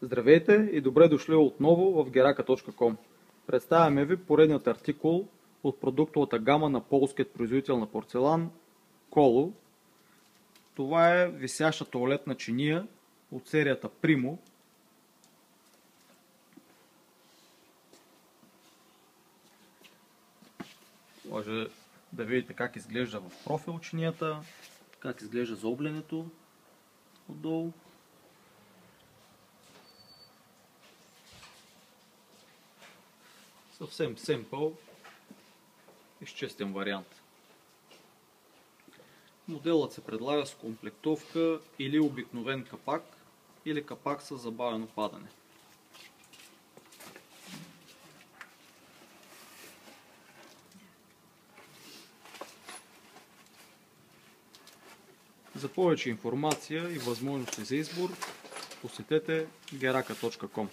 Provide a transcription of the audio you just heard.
Здравейте и добре дошли отново в geraka.com. Представяме ви поредният артикул от продуктовата гама на полският производител на порцелан Коло. Това е висяща тоалетна чиния от серията Primo. Може да видите как изглежда в профил чинията, как изглежда заоблянето отдолу. Съвсем семпъл, изчистен вариант. Моделът се предлага с комплектовка или обикновен капак, или капак с забавено падане. За повече информация и възможности за избор, посетете geraka.com.